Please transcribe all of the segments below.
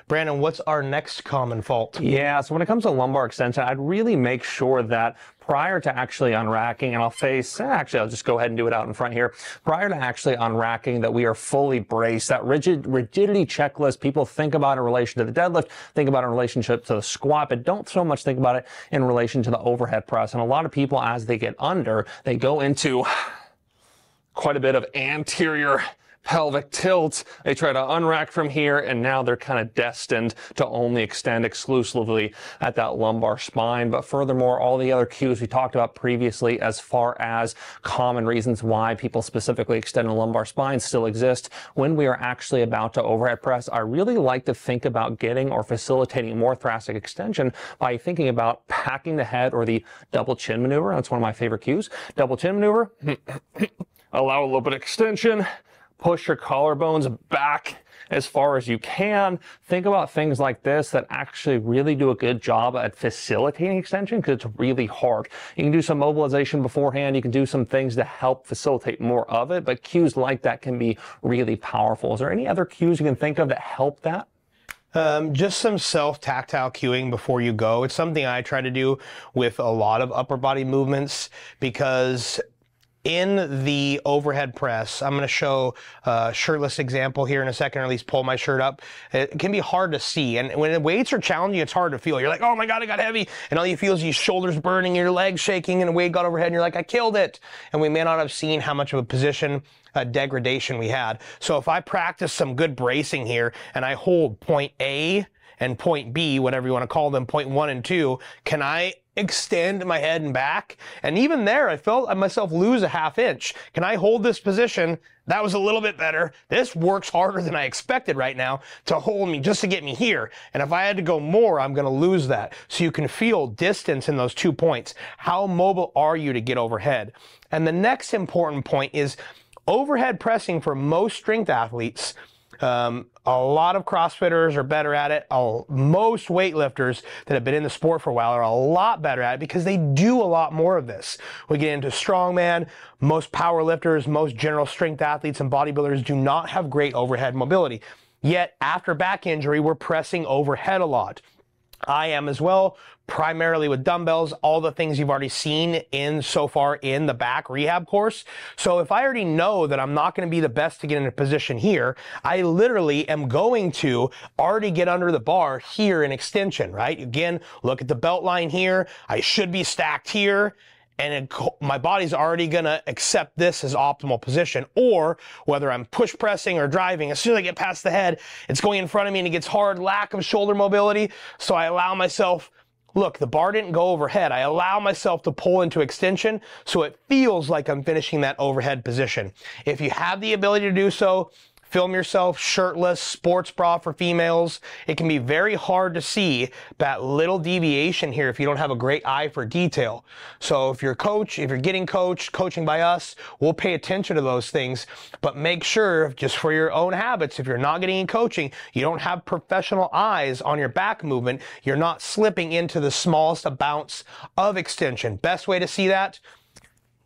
Brandon, what's our next common fault? Yeah, so when it comes to lumbar extension, I'd really make sure that prior to actually unracking, and I'll just go ahead and do it out in front here. Prior to actually unracking, that we are fully braced. That rigidity checklist people think about in relation to the deadlift, think about in relationship to the squat, but don't so much think about it in relation to the overhead press. And a lot of people, as they get under, they go into quite a bit of anterior pelvic tilt. They try to unrack from here, and now they're kind of destined to only extend exclusively at that lumbar spine. But furthermore, all the other cues we talked about previously as far as common reasons why people specifically extend the lumbar spine still exist. When we are actually about to overhead press, I really like to think about getting or facilitating more thoracic extension by thinking about packing the head, or the double chin maneuver. That's one of my favorite cues. Double chin maneuver. Allow a little bit of extension. Push your collarbones back as far as you can. Think about things like this that actually really do a good job at facilitating extension, because it's really hard. You can do some mobilization beforehand. You can do some things to help facilitate more of it, but cues like that can be really powerful. Is there any other cues you can think of that help that? Just some self-tactile cueing before you go. It's something I try to do with a lot of upper body movements, because in the overhead press, I'm going to show a shirtless example here in a second, or at least pull my shirt up. It can be hard to see, and when the weights are challenging, it's hard to feel. You're like, oh my God, I got heavy, and all you feel is your shoulders burning, your legs shaking, and the weight got overhead, and you're like, I killed it. And we may not have seen how much of a position degradation we had. So if I practice some good bracing here, and I hold point A and point B, whatever you want to call them, point 1 and 2, can I extend my head and back? And even there, I felt myself lose a ½ inch. Can I hold this position? That was a little bit better. This works harder than I expected right now to hold me, just to get me here. And if I had to go more, I'm going to lose that. So you can feel distance in those 2 points. How mobile are you to get overhead? And the next important point is overhead pressing. For most strength athletes, a lot of CrossFitters are better at it. Most weightlifters that have been in the sport for a while are a lot better at it, because they do a lot more of this. We get into strongman. Most powerlifters, most general strength athletes and bodybuilders do not have great overhead mobility. Yet after back injury, we're pressing overhead a lot. I am as well, primarily with dumbbells, all the things you've already seen so far in the back rehab course. So if I already know that I'm not going to be the best to get in a position here, I literally am going to already get under the bar here in extension, right? Again, look at the belt line here. I should be stacked here, and my body's already going to accept this as optimal position. Or whether I'm push pressing or driving, as soon as I get past the head, it's going in front of me and it gets hard, lack of shoulder mobility. So I allow myself, look, the bar didn't go overhead. I allow myself to pull into extension, so it feels like I'm finishing that overhead position. If you have the ability to do so, film yourself shirtless, sports bra for females. It can be very hard to see that little deviation here if you don't have a great eye for detail. So if you're a coach, if you're getting coached, coaching by us, we'll pay attention to those things. But make sure, just for your own habits, if you're not getting any coaching, you don't have professional eyes on your back movement, you're not slipping into the smallest bounce of extension. Best way to see that: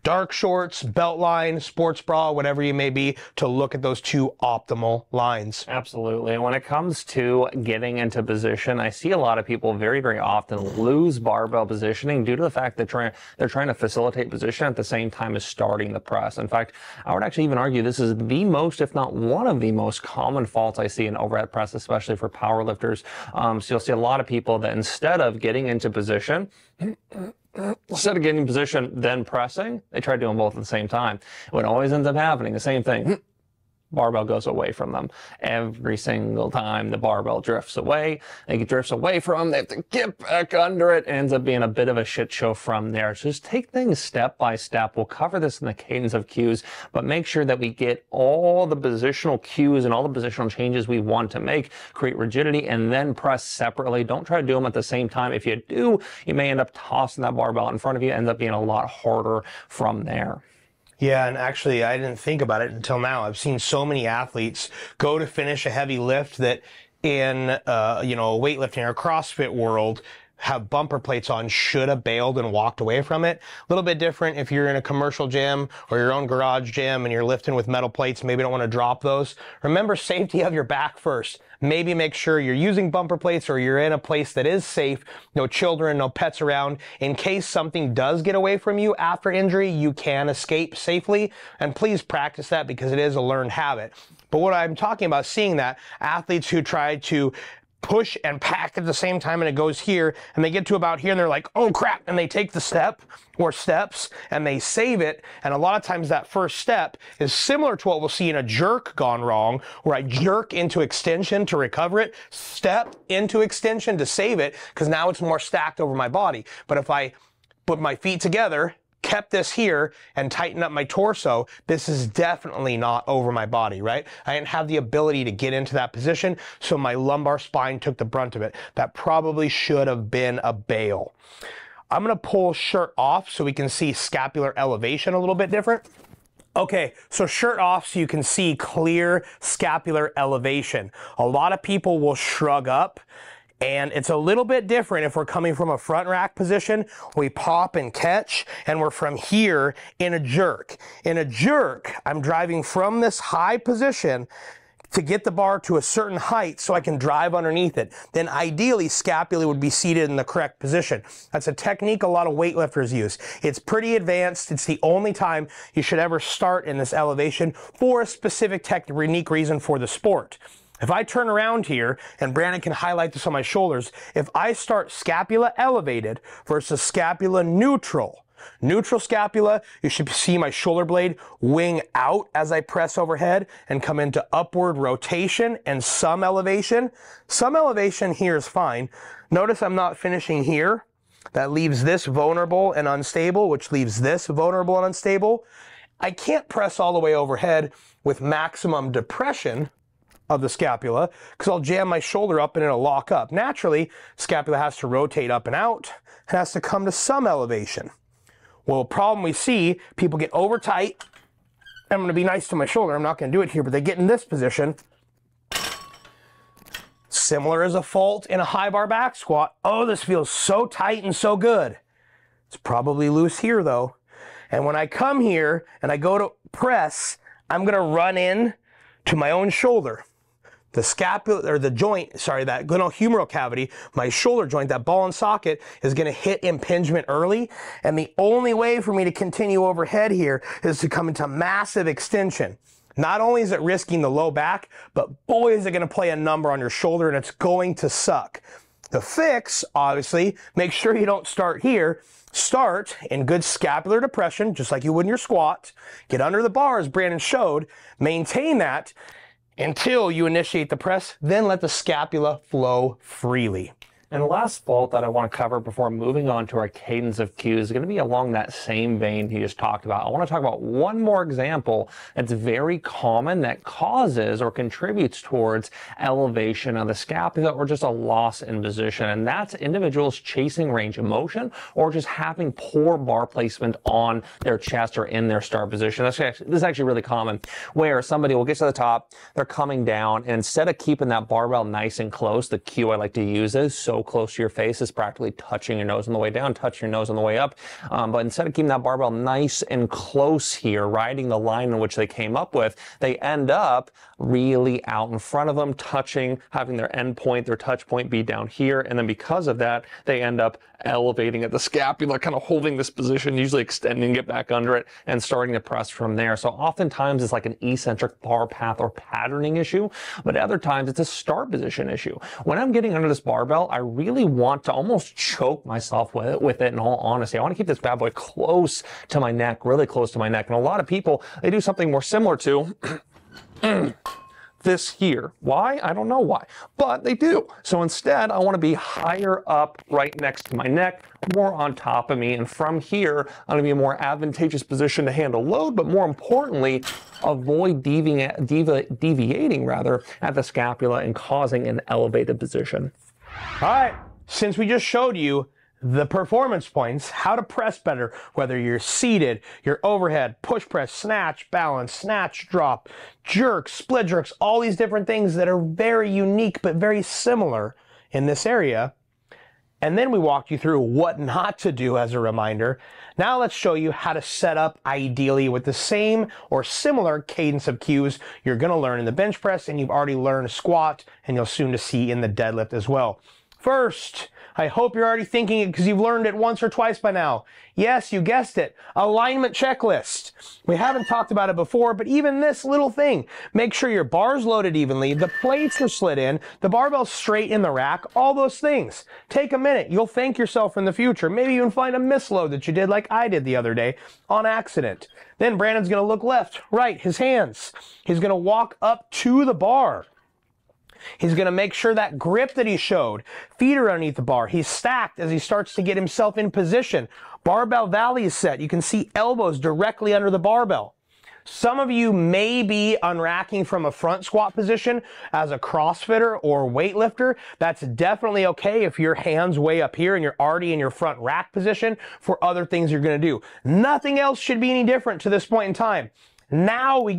dark shorts, belt line, sports bra, whatever you may be, to look at those 2 optimal lines. Absolutely. And when it comes to getting into position, I see a lot of people very, very often lose barbell positioning due to the fact that they're trying to facilitate position at the same time as starting the press. In fact, I would actually even argue this is the most, if not one of the most common faults I see in overhead press, especially for powerlifters. So you'll see a lot of people that instead of getting into position, instead of getting in position, then pressing, they try doing both at the same time. What always ends up happening, the same thing. Barbell goes away from them. Every single time the barbell drifts away, it drifts away from them, they have to get back under it. It ends up being a bit of a shit show from there. So just take things step by step. We'll cover this in the cadence of cues, but make sure that we get all the positional cues and all the positional changes we want to make, create rigidity, and then press separately. Don't try to do them at the same time. If you do, you may end up tossing that barbell in front of you. It ends up being a lot harder from there. Yeah, and actually, I didn't think about it until now. I've seen so many athletes go to finish a heavy lift that in, weightlifting or CrossFit world, have bumper plates on should have bailed and walked away from it. A little bit different if you're in a commercial gym or your own garage gym and you're lifting with metal plates, maybe don't want to drop those. Remember safety of your back first. Maybe make sure you're using bumper plates or you're in a place that is safe, no children, no pets around. In case something does get away from you after injury, you can escape safely. And please practice that because it is a learned habit. But what I'm talking about, seeing that athletes who try to push and pack at the same time and it goes here and they get to about here and they're like, oh crap, and they take the step or steps and they save it. And a lot of times that first step is similar to what we'll see in a jerk gone wrong, where I jerk into extension to recover it, step into extension to save it, because now it's more stacked over my body. But if I put my feet together, kept this here and tighten up my torso, this is definitely not over my body, right? I didn't have the ability to get into that position, so my lumbar spine took the brunt of it. That probably should have been a bail. I'm gonna pull shirt off so we can see scapular elevation a little bit different. Okay, so shirt off so you can see clear scapular elevation. A lot of people will shrug up, and it's a little bit different if we're coming from a front rack position. We pop and catch, and we're from here in a jerk. In a jerk, I'm driving from this high position to get the bar to a certain height so I can drive underneath it. Then ideally, scapula would be seated in the correct position. That's a technique a lot of weightlifters use. It's pretty advanced. It's the only time you should ever start in this elevation for a specific technique reason for the sport. If I turn around here, and Brandon can highlight this on my shoulders, if I start scapula elevated versus scapula neutral, neutral scapula, you should see my shoulder blade wing out as I press overhead and come into upward rotation and some elevation. Some elevation here is fine. Notice I'm not finishing here. That leaves this vulnerable and unstable, which leaves this vulnerable and unstable. I can't press all the way overhead with maximum depression of the scapula because I'll jam my shoulder up and it'll lock up. Naturally, scapula has to rotate up and out. It has to come to some elevation. Well, the problem we see, people get over tight. I'm going to be nice to my shoulder. I'm not going to do it here, but they get in this position. Similar as a fault in a high bar back squat. Oh, this feels so tight and so good. It's probably loose here though. And when I come here and I go to press, I'm going to run in to my own shoulder. The scapula, or the joint, sorry, that glenohumeral cavity, my shoulder joint, that ball and socket, is going to hit impingement early. And the only way for me to continue overhead here is to come into massive extension. Not only is it risking the low back, but boy, is it going to play a number on your shoulder, and it's going to suck. The fix, obviously, make sure you don't start here. Start in good scapular depression, just like you would in your squat. Get under the bar, as Brandon showed. Maintain that until you initiate the press, then let the scapula flow freely. And the last fault that I want to cover before moving on to our cadence of cues is going to be along that same vein he just talked about. I want to talk about one more example that's very common that causes or contributes towards elevation of the scapula or just a loss in position. And that's individuals chasing range of motion or just having poor bar placement on their chest or in their start position. This is actually really common, where somebody will get to the top, they're coming down, and instead of keeping that barbell nice and close, the cue I like to use is so close to your face is practically touching your nose on the way down, touch your nose on the way up. But instead of keeping that barbell nice and close here, riding the line in which they came up with, they end up really out in front of them, touching, having their end point, their touch point be down here. And then because of that, they end up elevating at the scapula, kind of holding this position, usually extending it back under it and starting to press from there. So oftentimes it's like an eccentric bar path or patterning issue, but other times it's a start position issue. When I'm getting under this barbell, I really want to almost choke myself with it in all honesty. I want to keep this bad boy close to my neck, really close to my neck. And a lot of people, they do something more similar to this here. Why? I don't know why, but they do. So instead, I want to be higher up right next to my neck, more on top of me. And from here, I'm going to be in a more advantageous position to handle load, but more importantly, avoid deviating rather at the scapula and causing an elevated position. All right, since we just showed you the performance points, how to press better, whether you're seated, you're overhead, push press, snatch, balance, snatch, drop, jerk, split jerks, all these different things that are very unique but very similar in this area. And then we walked you through what not to do as a reminder. Now let's show you how to set up ideally with the same or similar cadence of cues you're going to learn in the bench press, and you've already learned squat, and you'll soon to see in the deadlift as well. First, I hope you're already thinking it because you've learned it once or twice by now. Yes, you guessed it. Alignment checklist. We haven't talked about it before, but even this little thing. Make sure your bar's loaded evenly, the plates are slid in, the barbell's straight in the rack, all those things. Take a minute. You'll thank yourself in the future. Maybe even find a misload that you did like I did the other day on accident. Then Brandon's going to look left, right, his hands. He's going to walk up to the bar. He's going to make sure that grip that he showed, feet are underneath the bar. He's stacked as he starts to get himself in position. Barbell valley is set. You can see elbows directly under the barbell. Some of you may be unracking from a front squat position as a CrossFitter or weightlifter. That's definitely okay if your hand's way up here and you're already in your front rack position for other things you're going to do. Nothing else should be any different to this point in time. Now we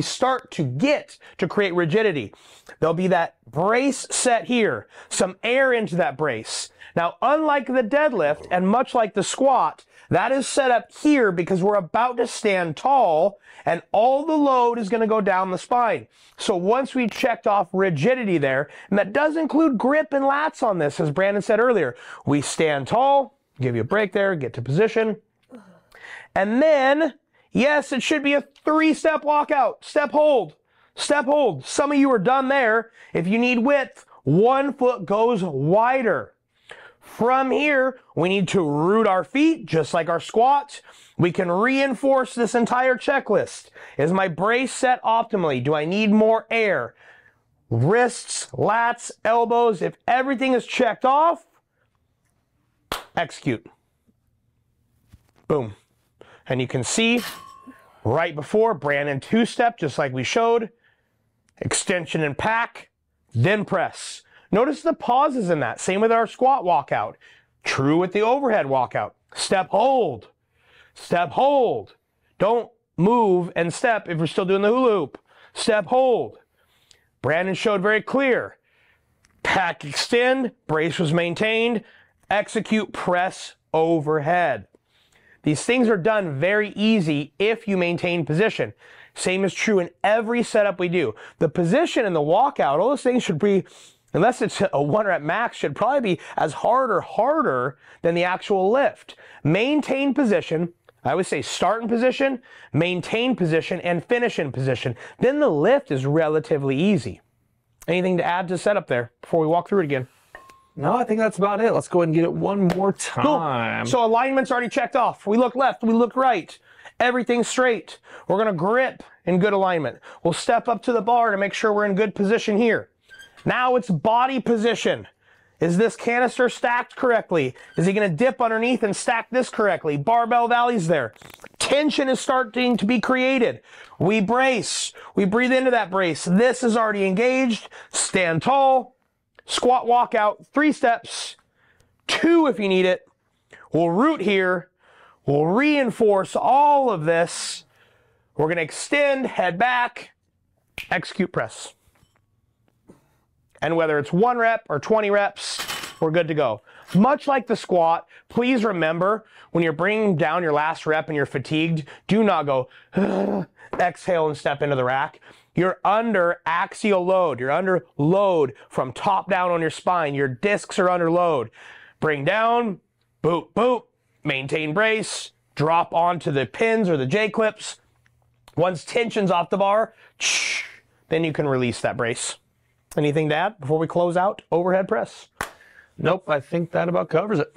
start to get to create rigidity. There'll be that brace set here, some air into that brace. Now, unlike the deadlift and much like the squat, that is set up here because we're about to stand tall and all the load is going to go down the spine. So once we checked off rigidity there, and that does include grip and lats on this, as Brandon said earlier, we stand tall, give you a break there, get to position, and then yes, it should be a 3-step walkout. Step hold. Step hold. Some of you are done there. If you need width, 1 foot goes wider. From here, we need to root our feet, just like our squat. We can reinforce this entire checklist. Is my brace set optimally? Do I need more air? Wrists, lats, elbows. If everything is checked off, execute. Boom. And you can see right before Brandon 2-step, just like we showed, extension and pack, then press. Notice the pauses in that. Same with our squat walkout. True with the overhead walkout. Step, hold. Step, hold. Don't move and step if you're still doing the hula hoop. Step, hold. Brandon showed very clear. Pack, extend, brace was maintained, execute, press, overhead. These things are done very easy if you maintain position. Same is true in every setup we do. The position and the walkout, all those things should be, unless it's a 1-rep max, should probably be as hard or harder than the actual lift. Maintain position. I always say start in position, maintain position, and finish in position. Then the lift is relatively easy. Anything to add to setup there before we walk through it again? No, I think that's about it. Let's go ahead and get it one more time. Cool. So alignment's already checked off. We look left, we look right. Everything's straight. We're going to grip in good alignment. We'll step up to the bar to make sure we're in good position here. Now it's body position. Is this canister stacked correctly? Is he going to dip underneath and stack this correctly? Barbell valleys there. Tension is starting to be created. We brace. We breathe into that brace. This is already engaged. Stand tall. Squat walkout, 3 steps, 2 if you need it. We'll root here. We'll reinforce all of this. We're going to extend, head back, execute press. And whether it's 1 rep or 20 reps, we're good to go. Much like the squat, please remember when you're bringing down your last rep and you're fatigued, do not go, exhale and step into the rack. You're under axial load. You're under load from top down on your spine. Your discs are under load. Bring down, boop, boop, maintain brace, drop onto the pins or the J-clips. Once tension's off the bar, then you can release that brace. Anything to add before we close out overhead press? Nope, I think that about covers it.